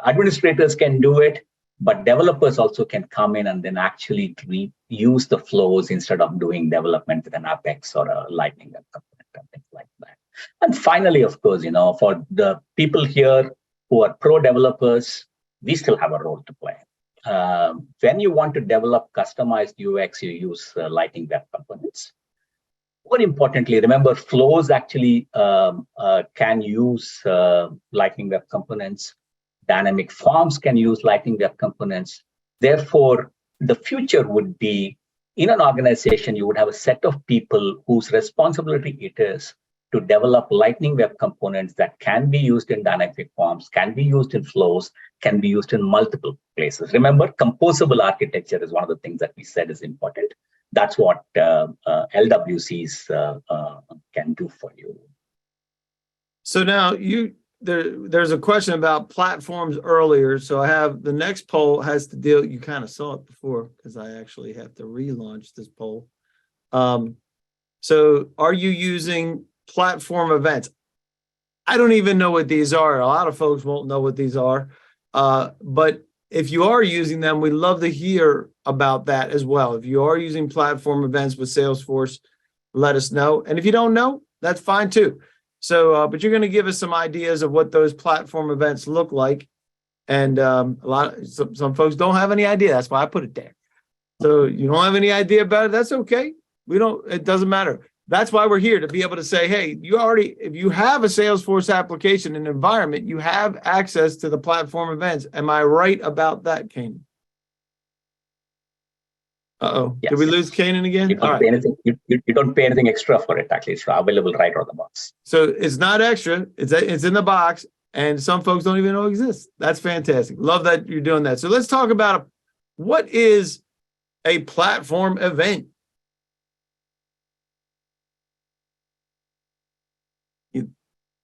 Administrators can do it, but developers also can come in and then actually use the flows instead of doing development with an Apex or a Lightning Web component and things like that. And finally, of course, for the people here who are pro developers, we still have a role to play. When you want to develop customized UX, you use Lightning Web components. More importantly, remember, flows actually can use Lightning Web components. Dynamic forms can use Lightning Web components. Therefore, the future would be, in an organization, you would have a set of people whose responsibility it is to develop Lightning Web Components that can be used in dynamic forms, can be used in flows, can be used in multiple places. Remember, composable architecture is one of the things that we said is important. That's what LWCs can do for you. So now there's a question about platforms earlier. So I have the next poll has to deal, you kind of saw it before because I actually have to relaunch this poll. So are you using platform events? I don't even know what these are. A lot of folks won't know what these are. But if you are using them, we'd love to hear about that as well. If you are using platform events with Salesforce, let us know. And if you don't know, that's fine too. So, but you're going to give us some ideas of what those platform events look like. And some folks don't have any idea. That's why I put it there. So you don't have any idea about it. That's okay. It doesn't matter. That's why we're here, to be able to say, hey, if you have a Salesforce application and environment, you have access to the platform events. Am I right about that, Kanan? Uh-oh. Yes. Did we lose Kanan again? You don't pay anything. You don't pay anything extra for it. Actually, it's available right out of the box. So it's not extra. It's in the box, and some folks don't even know it exists. That's fantastic. Love that you're doing that. So let's talk about what is a platform event.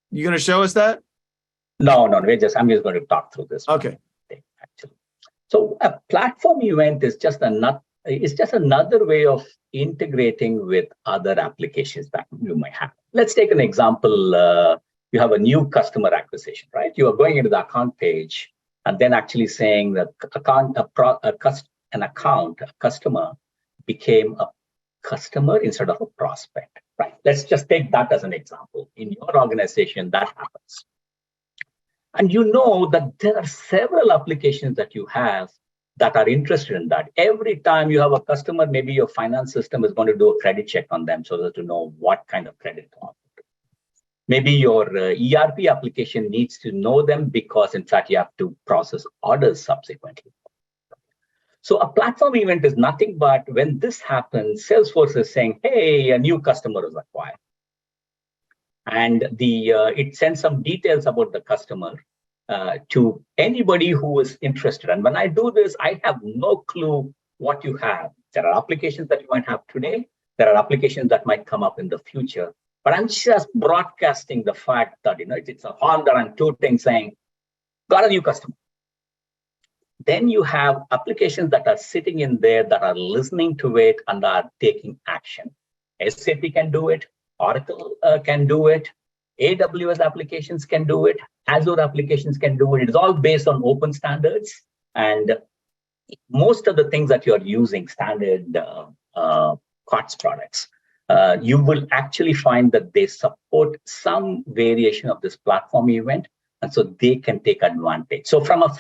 You going to show us that? No. I'm just going to talk through this. Okay. Actually, so a platform event is just another way of integrating with other applications that you might have. Let's take an example. You have a new customer acquisition, right? You are going into the account page and then actually saying that a customer became a customer instead of a prospect, right? Let's just take that as an example. In your organization, that happens. And you know that there are several applications that you have that are interested in that. Every time you have a customer, maybe your finance system is going to do a credit check on them so that to know what kind of credit to offer. Maybe your ERP application needs to know them because, in fact, you have to process orders subsequently. So a platform event is nothing but when this happens, Salesforce is saying, hey, a new customer is acquired. And it sends some details about the customer to anybody who is interested. And when I do this, I have no clue what you have. There are applications that you might have today. There are applications that might come up in the future. But I'm just broadcasting the fact that it's a horn that I'm tooting saying, got a new customer. Then you have applications that are sitting in there that are listening to it and are taking action. SAP can do it. Oracle can do it. AWS applications can do it. Azure applications can do it. It's all based on open standards. And most of the things that you're using, standard COTS products, you will actually find that they support some variation of this platform event. And so they can take advantage. So from a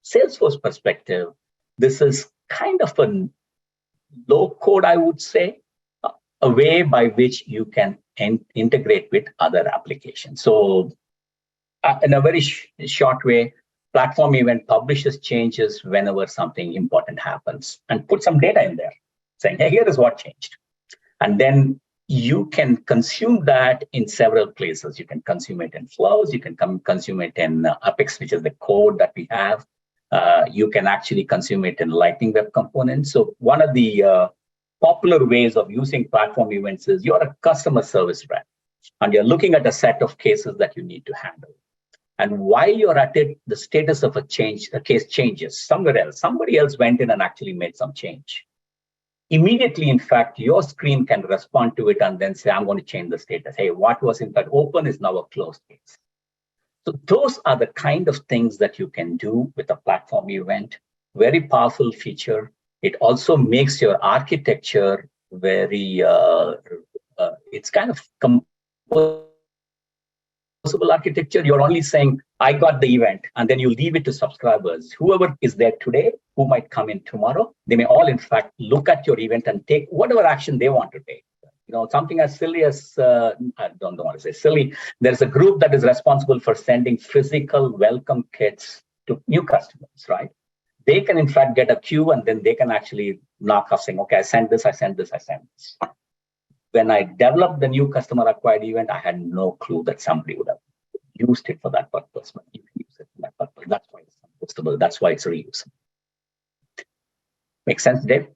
Salesforce perspective, this is kind of a low code, I would say, a way by which you can integrate with other applications. So in a very short way, platform event publishes changes whenever something important happens and put some data in there saying, hey, here is what changed. And then you can consume that in several places. You can consume it in flows. You can consume it in Apex, which is the code that we have. You can actually consume it in Lightning Web Components. So one of the popular ways of using platform events is you're a customer service rep and you're looking at a set of cases that you need to handle. And while you're at it, the status of a case changes somewhere else. Somebody else went in and actually made some change. Immediately, in fact, your screen can respond to it and then say, I'm going to change the status. Hey, what was in fact open is now a closed case. So those are the kind of things that you can do with a platform event. Very powerful feature. It also makes your architecture very, it's kind of composable architecture. You're only saying, I got the event, and then you leave it to subscribers. Whoever is there today, who might come in tomorrow, they may all, in fact, look at your event and take whatever action they want to take. Something as silly as, I don't want to say silly, there's a group that is responsible for sending physical welcome kits to new customers, right? They can, in fact, get a queue and then they can actually knock off saying, okay, I sent this, I sent this, I sent this. when I developed the new customer acquired event, I had no clue that somebody would have used it for that purpose. But you can use it for that purpose. That's why it's compostable. That's why it's reusable. Make sense, Dave?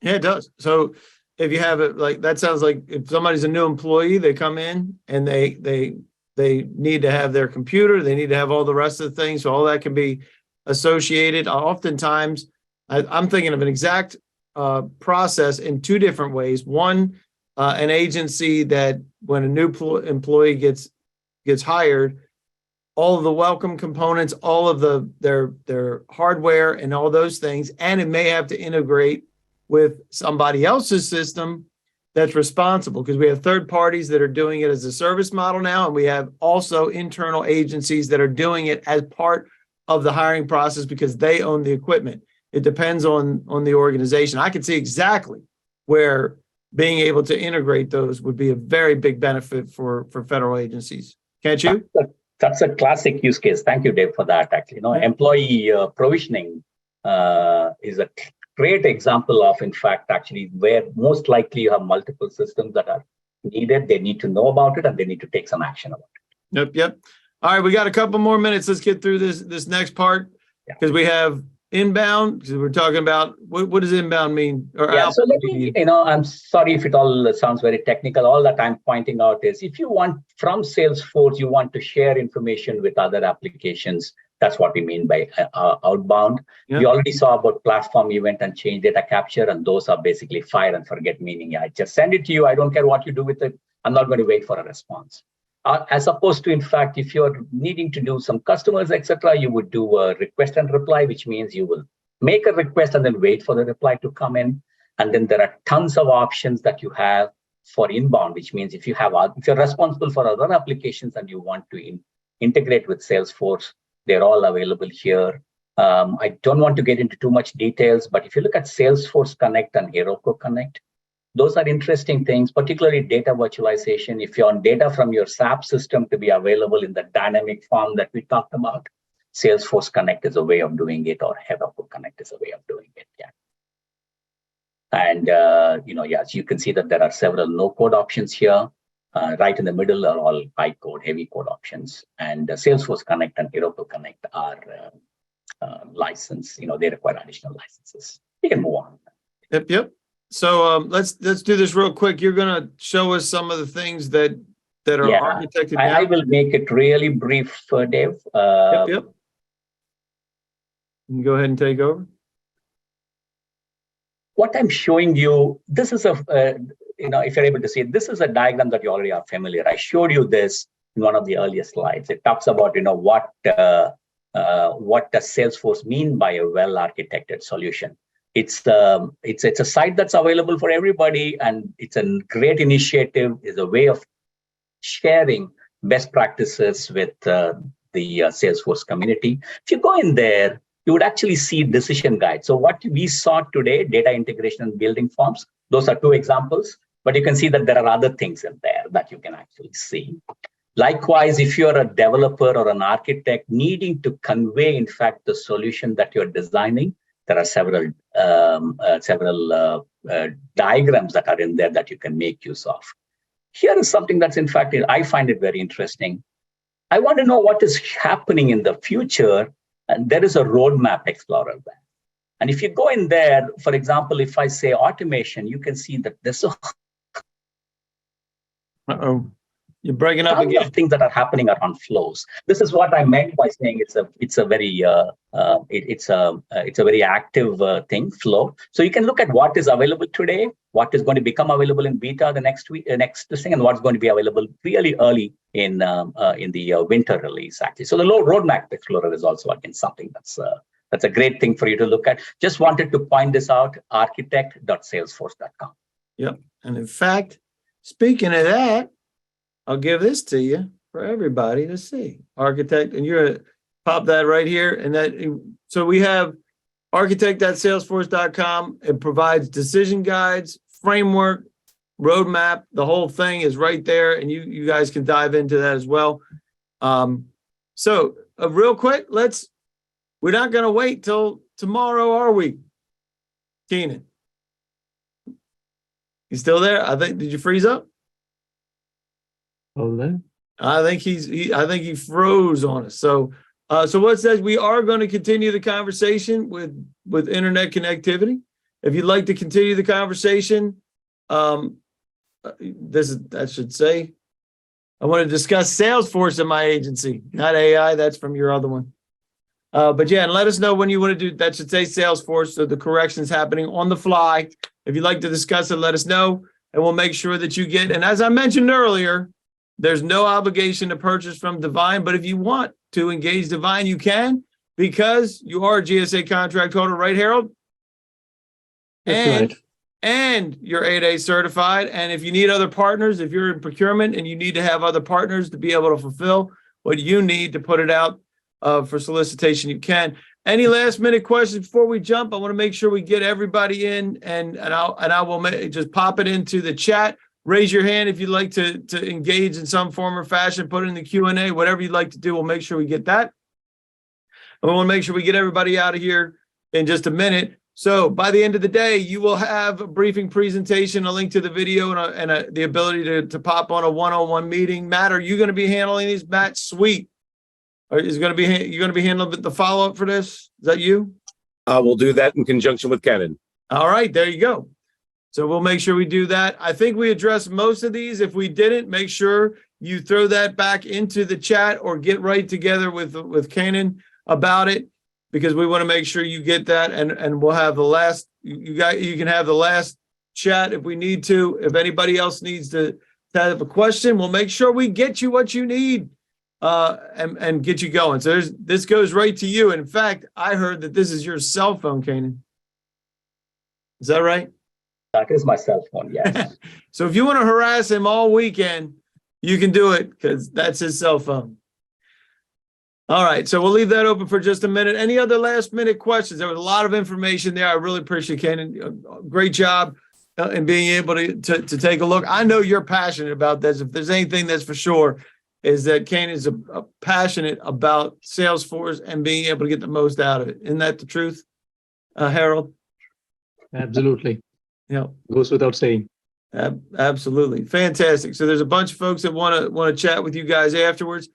Yeah, it does. So if you have it like that, sounds like if somebody's a new employee, they come in and they need to have their computer, they need to have all the rest of the things. So all that can be associated. Oftentimes, I'm thinking of an exact process in two different ways. One, an agency that when a new employee gets hired, all of the welcome components, all of their hardware and all those things, and it may have to integrate with somebody else's system that's responsible, because we have third parties that are doing it as a service model now, and we have also internal agencies that are doing it as part of the hiring process because they own the equipment. It depends on the organization. I can see exactly where being able to integrate those would be a very big benefit for federal agencies. Can't you? That's a classic use case. Thank you, Dave, for that. Actually, employee provisioning is a great example of, in fact, actually where most likely you have multiple systems that are needed. They need to know about it and they need to take some action about it. Yep. All right, we got a couple more minutes. Let's get through this next part because we have inbound. Because we're talking about what does inbound mean? So let me, I'm sorry if it all sounds very technical. All that I'm pointing out is if you want from Salesforce, you want to share information with other applications. That's what we mean by outbound. Yeah. We already saw about platform event and change data capture, and those are basically fire and forget, meaning I just send it to you. I don't care what you do with it. I'm not going to wait for a response. As opposed to, in fact, if you're needing to do some customers, etc., you would do a request and reply, which means you will make a request and then wait for the reply to come in. And then there are tons of options that you have for inbound, which means if you're responsible for other applications and you want to integrate with Salesforce, they're all available here. I don't want to get into too much details, but if you look at Salesforce Connect and Heroku Connect, those are interesting things, particularly data virtualization. If you want data from your SAP system to be available in the dynamic form that we talked about, Salesforce Connect is a way of doing it, or Heroku Connect is a way of doing it. Yeah. And, as you can see that there are several no-code options here. Right in the middle are all high code, heavy code options. And Salesforce Connect and Heroku Connect are licensed. They require additional licenses. We can move on. Yep. So let's do this real quick. You're going to show us some of the things that are architected. I will make it really brief, Dave. Yep. You can go ahead and take over. What I'm showing you, this is if you're able to see it, this is a diagram that you already are familiar. I showed you this in one of the earlier slides. It talks about, what does Salesforce mean by a well-architected solution. It's a site that's available for everybody, and it's a great initiative. It's a way of sharing best practices with the Salesforce community. If you go in there, you would actually see decision guides. So what we saw today, data integration and building forms, those are two examples, but you can see that there are other things in there that you can actually see. Likewise, if you're a developer or an architect needing to convey, in fact, the solution that you're designing, there are several diagrams that are in there that you can make use of. Here is something that's, in fact, I find it very interesting. I want to know what is happening in the future, and there is a roadmap explorer there. And if you go in there, for example, if I say automation, you can see that there's You're breaking up again. Things that are happening around flows. This is what I meant by saying it's a very active thing, flow. So you can look at what is available today, what is going to become available in beta the next week, next thing, and what's going to be available really early in the winter release. Actually, so the roadmap explorer is also again something that's a great thing for you to look at. Just wanted to point this out. Architect.salesforce.com. Yep, and in fact, speaking of that, I'll give this to you for everybody to see. Architect, and you're gonna pop that right here. And so we have architect.salesforce.com. It provides decision guides, framework, roadmap. The whole thing is right there, and you guys can dive into that as well. So real quick, we're not going to wait till tomorrow, are we, Keenan? You still there? I think, did you freeze up? Hold on. I think I think he froze on us. So what it says, we are going to continue the conversation with internet connectivity. If you'd like to continue the conversation, that should say, I want to discuss SalesForce in my agency, not AI. That's from your other one. But yeah, and let us know when you want to do that. Should say SalesForce, so the correction's happening on the fly. If you'd like to discuss it, let us know, and we'll make sure that you get. And as I mentioned earlier, there's no obligation to purchase from Divine, but if you want to engage Divine, you can, because you are a GSA contract holder, right, Harold? That's right. And you're 8A certified. And if you need other partners, if you're in procurement and you need to have other partners to be able to fulfill what you need to put it out for solicitation, you can. Any last minute questions before we jump? I want to make sure we get everybody in, and I will just pop it into the chat. Raise your hand if you'd like to engage in some form or fashion. Put it in the Q&A, whatever you'd like to do. We'll make sure we get that. And we want to make sure we get everybody out of here in just a minute. So by the end of the day, you will have a briefing presentation, a link to the video, and the ability to pop on a one-on-one meeting. Matt, are you going to be handling these? Matt, sweet. You're going to be handling the follow-up for this? Is that you? We'll do that in conjunction with Kenan. All right, there you go. So we'll make sure we do that. I think we addressed most of these. If we didn't, make sure you throw that back into the chat or get right together with Kenan about it, because we want to make sure you get that, and we'll have the last. You can have the last chat if we need to. If anybody else needs to have a question, we'll make sure we get you what you need. And get you going. So this goes right to you. In fact, I heard that this is your cell phone, Kenan. Is that right? That is my cell phone, yes. So if you want to harass him all weekend, you can do it, because that's his cell phone. All right, so we'll leave that open for just a minute. Any other last minute questions? There was a lot of information there. I really appreciate Kenan. Great job in being able to take a look. I know you're passionate about this. If there's anything that's for sure, is that Kenan is passionate about SalesForce and being able to get the most out of it. Isn't that the truth, Harold? Absolutely. Yeah. Goes without saying. Absolutely. Fantastic. So there's a bunch of folks that want to chat with you guys afterwards.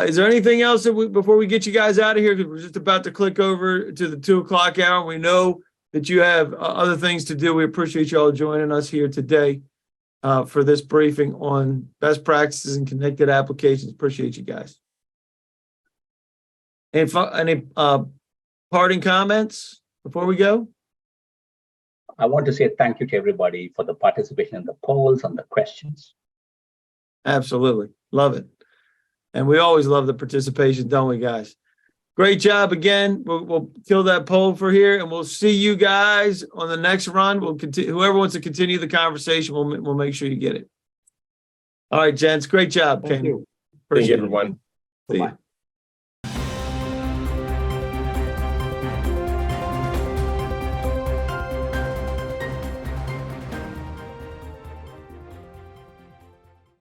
Is there anything else that before we get you guys out of here? Because we're just about to click over to the 2:00 hour. We know that you have other things to do. We appreciate you all joining us here today. For this briefing on best practices and connected applications. Appreciate you guys. Any parting comments before we go? I want to say thank you to everybody for the participation in the polls and the questions. Absolutely. Love it. And we always love the participation, don't we, guys? Great job again. We'll kill that poll for here, and we'll see you guys on the next run. We'll continue. Whoever wants to continue the conversation, we'll make sure you get it. All right, gents. Great job, Thank Kenan. you. Thank you, everyone. See you.